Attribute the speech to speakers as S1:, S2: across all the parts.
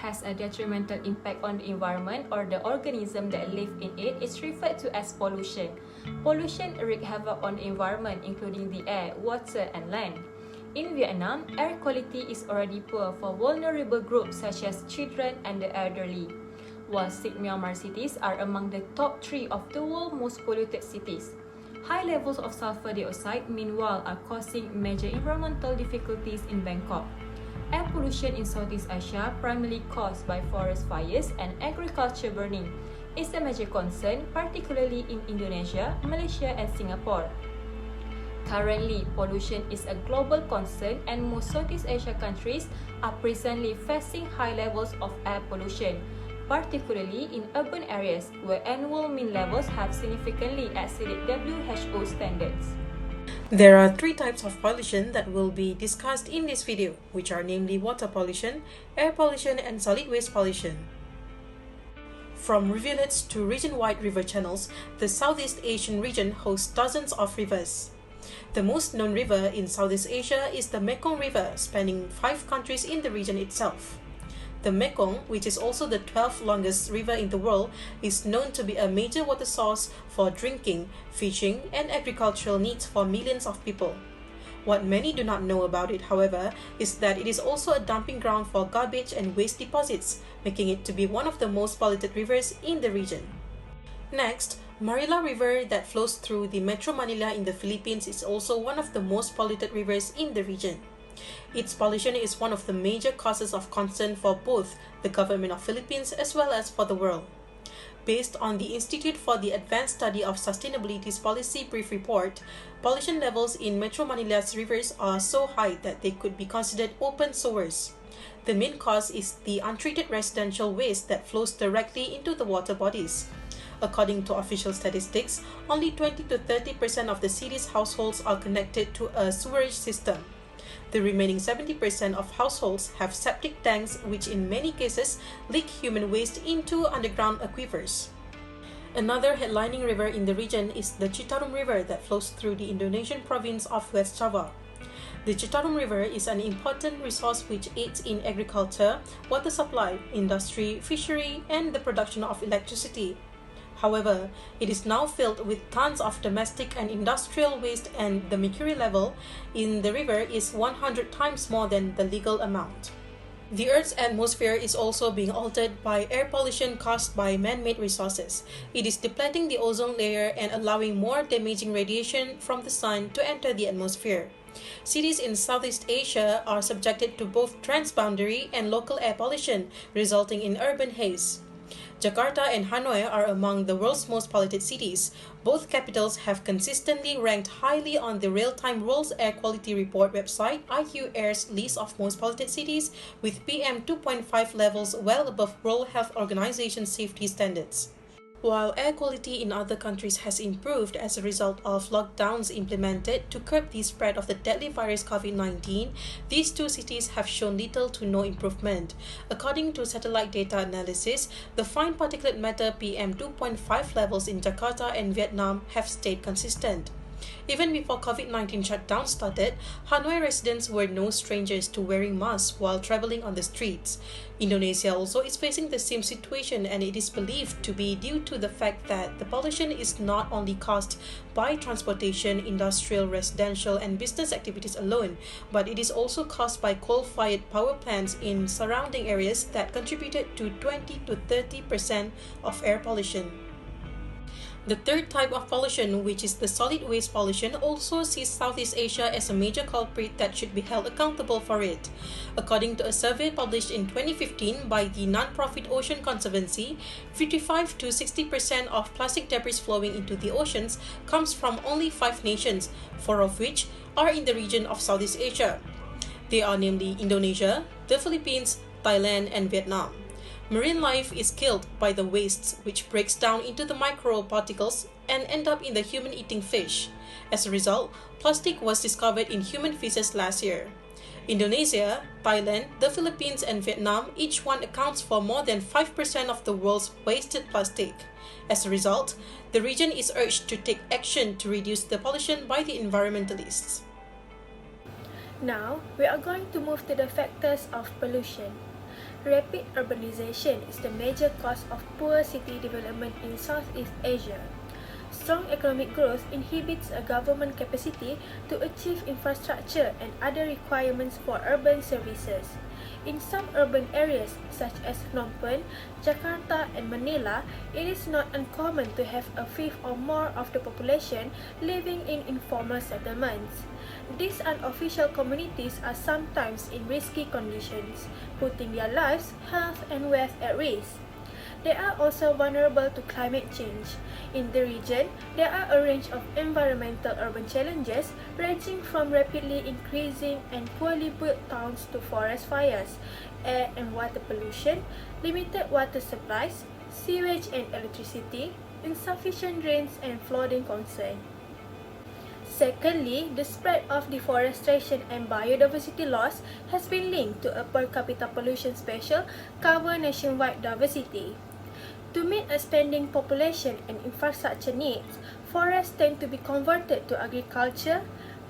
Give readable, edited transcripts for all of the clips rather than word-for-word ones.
S1: has a detrimental impact on the environment or the organism that live in it is referred to as pollution. Pollution wreaks havoc on the environment, including the air, water, and land. In Vietnam, air quality is already poor for vulnerable groups such as children and the elderly, while 6 Myanmar cities are among the top 3 of the world's most polluted cities. High levels of sulfur dioxide, meanwhile, are causing major environmental difficulties in Bangkok. Air pollution in Southeast Asia, primarily caused by forest fires and agriculture burning, is a major concern, particularly in Indonesia, Malaysia, and Singapore. Currently, pollution is a global concern, and most Southeast Asia countries are presently facing high levels of air pollution, particularly in urban areas where annual mean levels have significantly exceeded WHO standards.
S2: There are 3 types of pollution that will be discussed in this video, which are namely water pollution, air pollution, and solid waste pollution. From rivulets to region-wide river channels, the Southeast Asian region hosts dozens of rivers. The most known river in Southeast Asia is the Mekong River, spanning 5 countries in the region itself. The Mekong, which is also the 12th longest river in the world, is known to be a major water source for drinking, fishing, and agricultural needs for millions of people. What many do not know about it, however, is that it is also a dumping ground for garbage and waste deposits, making it to be one of the most polluted rivers in the region. Next, Marilla River that flows through the Metro Manila in the Philippines is also one of the most polluted rivers in the region. Its pollution is one of the major causes of concern for both the government of Philippines as well as for the world. Based on the Institute for the Advanced Study of Sustainability's Policy Brief Report, pollution levels in Metro Manila's rivers are so high that they could be considered open sewers. The main cause is the untreated residential waste that flows directly into the water bodies. According to official statistics, only 20 to 30% of the city's households are connected to a sewerage system. The remaining 70% of households have septic tanks, which in many cases leak human waste into underground aquifers. Another headlining river in the region is the Citarum River that flows through the Indonesian province of West Java. The Citarum River is an important resource which aids in agriculture, water supply, industry, fishery, and the production of electricity. However, it is now filled with tons of domestic and industrial waste, and the mercury level in the river is 100 times more than the legal amount. The Earth's atmosphere is also being altered by air pollution caused by man-made resources. It is depleting the ozone layer and allowing more damaging radiation from the sun to enter the atmosphere. Cities in Southeast Asia are subjected to both transboundary and local air pollution, resulting in urban haze. Jakarta and Hanoi are among the world's most polluted cities. Both capitals have consistently ranked highly on the real-time World Air Quality Report website, IQ Air's list of most polluted cities, with PM 2.5 levels well above World Health Organization safety standards. While air quality in other countries has improved as a result of lockdowns implemented to curb the spread of the deadly virus COVID-19, these 2 cities have shown little to no improvement. According to satellite data analysis, the fine particulate matter PM 2.5 levels in Jakarta and Vietnam have stayed consistent. Even before COVID-19 shutdown started, Hanoi residents were no strangers to wearing masks while traveling on the streets. Indonesia also is facing the same situation, and it is believed to be due to the fact that the pollution is not only caused by transportation, industrial, residential, and business activities alone, but it is also caused by coal-fired power plants in surrounding areas that contributed to 20 to 30% of air pollution. The third type of pollution, which is the solid waste pollution, also sees Southeast Asia as a major culprit that should be held accountable for it. According to a survey published in 2015 by the non-profit Ocean Conservancy, 55 to 60% of plastic debris flowing into the oceans comes from only 5 nations, 4 of which are in the region of Southeast Asia. They are namely Indonesia, the Philippines, Thailand, and Vietnam. Marine life is killed by the wastes, which breaks down into the microparticles and end up in the human-eating fish. As a result, plastic was discovered in human feces last year. Indonesia, Thailand, the Philippines, and Vietnam each one accounts for more than 5% of the world's wasted plastic. As a result, the region is urged to take action to reduce the pollution by the environmentalists.
S3: Now, we are going to move to the factors of pollution. Rapid urbanization is the major cause of poor city development in Southeast Asia. Strong economic growth inhibits a government capacity to achieve infrastructure and other requirements for urban services. In some urban areas such as Phnom Penh, Jakarta and Manila, it is not uncommon to have a fifth or more of the population living in informal settlements. These unofficial communities are sometimes in risky conditions, putting their lives, health and wealth at risk. They are also vulnerable to climate change. In the region, there are a range of environmental urban challenges ranging from rapidly increasing and poorly built towns to forest fires, air and water pollution, limited water supplies, sewage and electricity, insufficient drains and flooding concern. Secondly, the spread of deforestation and biodiversity loss has been linked to a per capita pollution special cover nationwide diversity. To meet expanding population and infrastructure needs, forests tend to be converted to agriculture,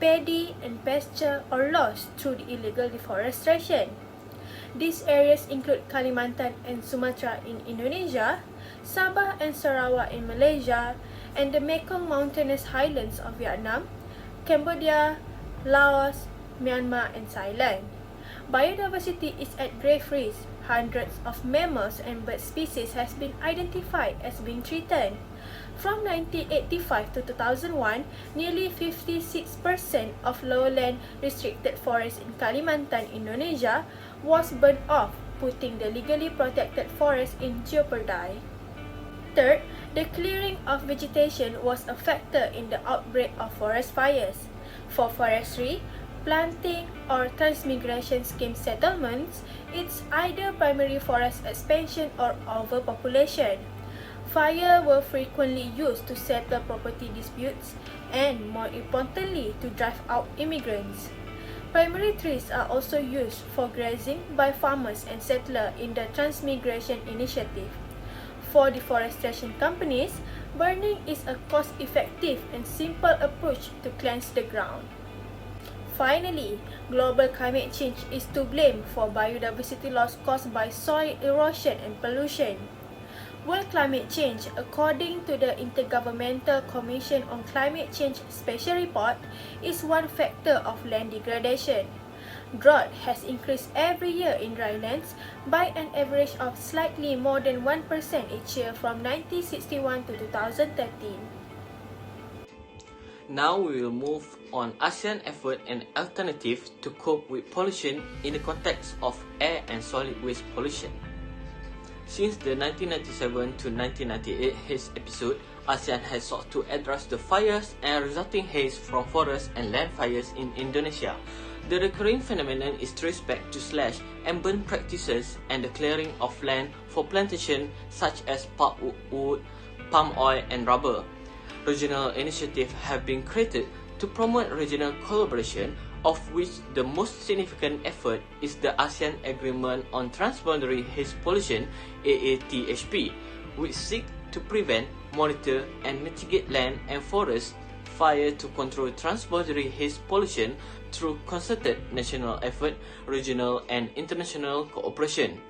S3: paddy and pasture or lost through the illegal deforestation. These areas include Kalimantan and Sumatra in Indonesia, Sabah and Sarawak in Malaysia, and the Mekong mountainous highlands of Vietnam, Cambodia, Laos, Myanmar and Thailand. Biodiversity is at grave risk. Hundreds of mammals and bird species has been identified as being threatened. From 1985 to 2001, nearly 56% of lowland restricted forests in Kalimantan, Indonesia was burned off, putting the legally protected forest in jeopardy. Third, the clearing of vegetation was a factor in the outbreak of forest fires. For forestry, planting or transmigration scheme settlements, it's either primary forest expansion or overpopulation. Fire were frequently used to settle property disputes and, more importantly, to drive out immigrants. Primary trees are also used for grazing by farmers and settlers in the Transmigration Initiative. For deforestation companies, burning is a cost-effective and simple approach to cleanse the ground. Finally, global climate change is to blame for biodiversity loss caused by soil erosion and pollution. World climate change, according to the Intergovernmental Commission on Climate Change Special Report, is one factor of land degradation. Drought has increased every year in drylands by an average of slightly more than 1% each year from 1961 to 2013.
S4: Now we will move on ASEAN effort and alternatives to cope with pollution in the context of air and solid waste pollution. Since the 1997 to 1998 haze episode, ASEAN has sought to address the fires and resulting haze from forest and land fires in Indonesia. The recurring phenomenon is traced back to slash and burn practices and the clearing of land for plantation such as pulpwood, palm oil and rubber. Regional initiatives have been created to promote regional collaboration, of which the most significant effort is the ASEAN Agreement on Transboundary Haze Pollution (AATHP), which seeks to prevent, monitor and mitigate land and forest fire to control transboundary haze pollution through concerted national effort, regional and international cooperation.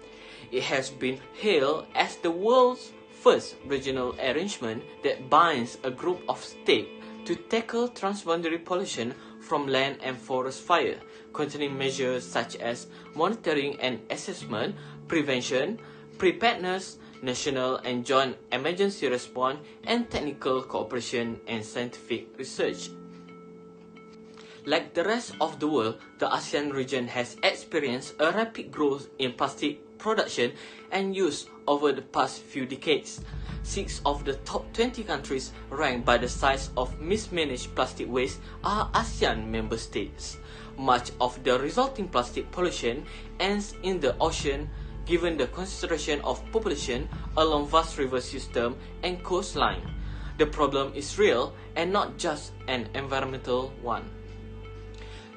S4: It has been hailed as the world's first regional arrangement that binds a group of states to tackle transboundary pollution from land and forest fire, containing measures such as monitoring and assessment, prevention, preparedness, national and joint emergency response, and technical cooperation and scientific research. Like the rest of the world, the ASEAN region has experienced a rapid growth in plastic production and use over the past few decades. 6 of the top 20 countries ranked by the size of mismanaged plastic waste are ASEAN member states. Much of the resulting plastic pollution ends in the ocean, given the concentration of population along vast river system and coastline. The problem is real and not just an environmental one.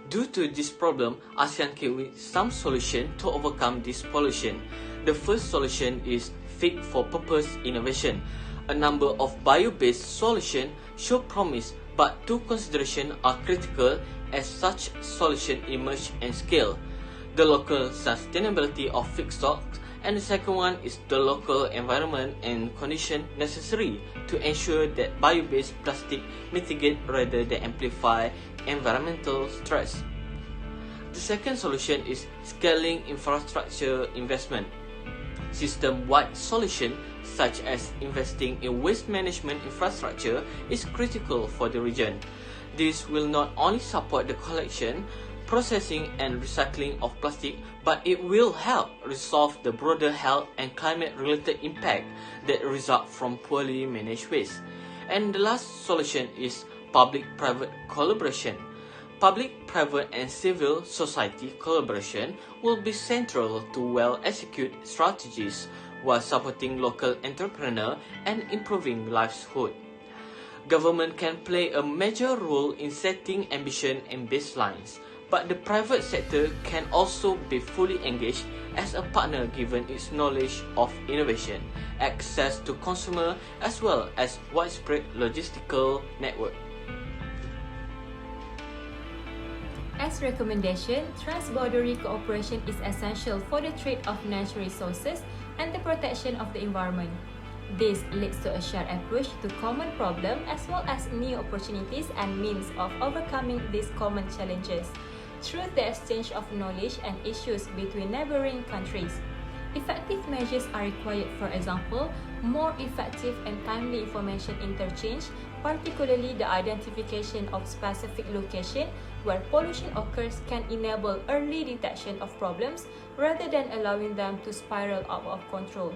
S4: Due to this problem, ASEAN came with some solution to overcome this pollution. The first solution is fit-for-purpose innovation. A number of bio-based solutions show promise, but two considerations are critical as such solutions emerge and scale. the local sustainability of feedstock, and the second one is the local environment and condition necessary to ensure that bio-based plastic mitigate rather than amplify environmental stress. The second solution is scaling infrastructure investment. System-wide solution such as investing in waste management infrastructure is critical for the region. This will not only support the collection, processing and recycling of plastic, but it will help resolve the broader health and climate-related impact that result from poorly managed waste. And the last solution is public-private collaboration. Public, private and civil society collaboration will be central to well-executed strategies while supporting local entrepreneurs and improving livelihood. Government can play a major role in setting ambition and baselines, but the private sector can also be fully engaged as a partner given its knowledge of innovation, access to consumer as well as widespread logistical network.
S1: As recommendation, transboundary cooperation is essential for the trade of natural resources and the protection of the environment. This leads to a shared approach to common problems as well as new opportunities and means of overcoming these common challenges through the exchange of knowledge and issues between neighboring countries. Effective measures are required, for example, more effective and timely information interchange, particularly the identification of specific locations where pollution occurs can enable early detection of problems rather than allowing them to spiral out of control.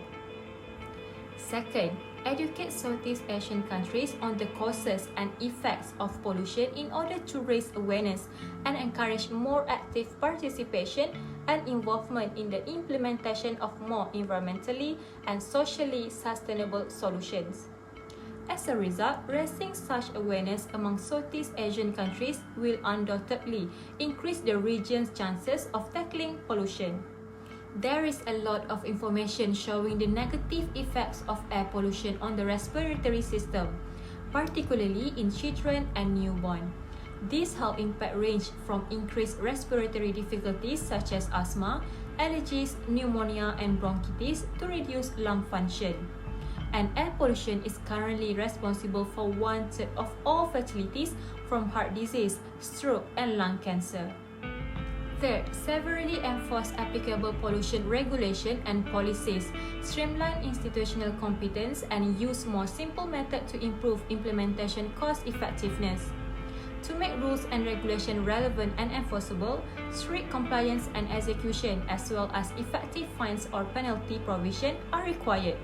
S1: Second, educate Southeast Asian countries on the causes and effects of pollution in order to raise awareness and encourage more active participation and involvement in the implementation of more environmentally and socially sustainable solutions. As a result, raising such awareness among Southeast Asian countries will undoubtedly increase the region's chances of tackling pollution. There is a lot of information showing the negative effects of air pollution on the respiratory system, particularly in children and newborn. These health impact range from increased respiratory difficulties such as asthma, allergies, pneumonia, and bronchitis to reduced lung function. And air pollution is currently responsible for 1/3 of all fatalities from heart disease, stroke, and lung cancer. Third, severely enforce applicable pollution regulation and policies, streamline institutional competence, and use more simple methods to improve implementation cost effectiveness. To make rules and regulation relevant and enforceable, strict compliance and execution as well as effective fines or penalty provision are required.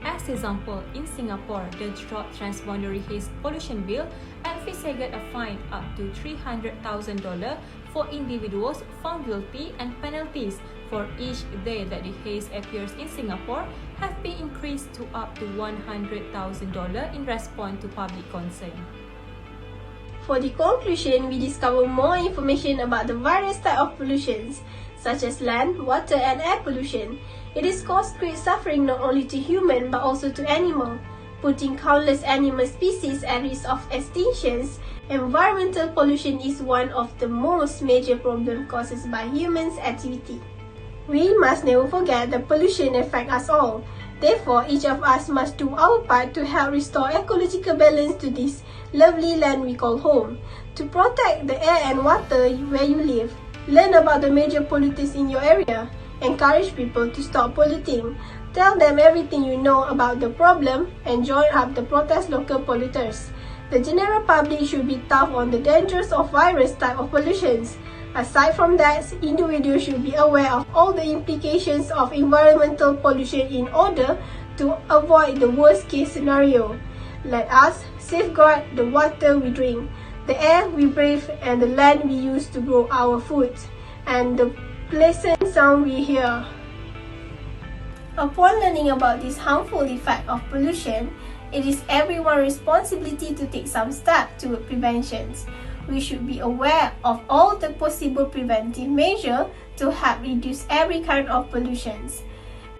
S1: As example, in Singapore, the Drought Transboundary Haze Pollution Bill envisages a fine up to $300,000 for individuals found guilty, and penalties for each day that the haze appears in Singapore have been increased to up to $100,000 in response to public concern.
S3: For the conclusion, we discover more information about the various types of pollutions, such as land, water, and air pollution. It has caused great suffering not only to human but also to animal, putting countless animal species at risk of extinctions. Environmental pollution is one of the most major problems caused by humans' activity. We must never forget that pollution affects us all. Therefore, each of us must do our part to help restore ecological balance to this lovely land we call home. To protect the air and water where you live, learn about the major polluters in your area. Encourage people to stop polluting. Tell them everything you know about the problem and join up to protest local polluters. The general public should be tough on the dangers of various types of pollutions. Aside from that, individuals should be aware of all the implications of environmental pollution in order to avoid the worst case scenario. Let us safeguard the water we drink, the air we breathe, and the land we use to grow our food, and the pleasant sound we hear. Upon learning about this harmful effect of pollution, it is everyone's responsibility to take some steps toward prevention. We should be aware of all the possible preventive measures to help reduce every kind of pollution.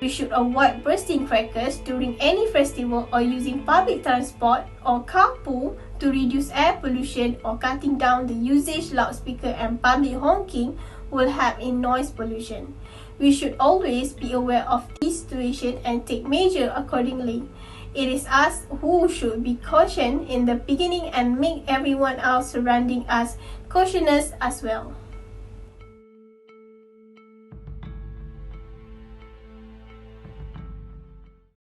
S3: We should avoid bursting crackers during any festival or using public transport or carpool
S5: to reduce air pollution or cutting down the usage loudspeaker and public honking will help in noise pollution. We should always be aware of this situation and take measures accordingly. It is us who should be cautioned in the beginning and make everyone else surrounding us cautious as well.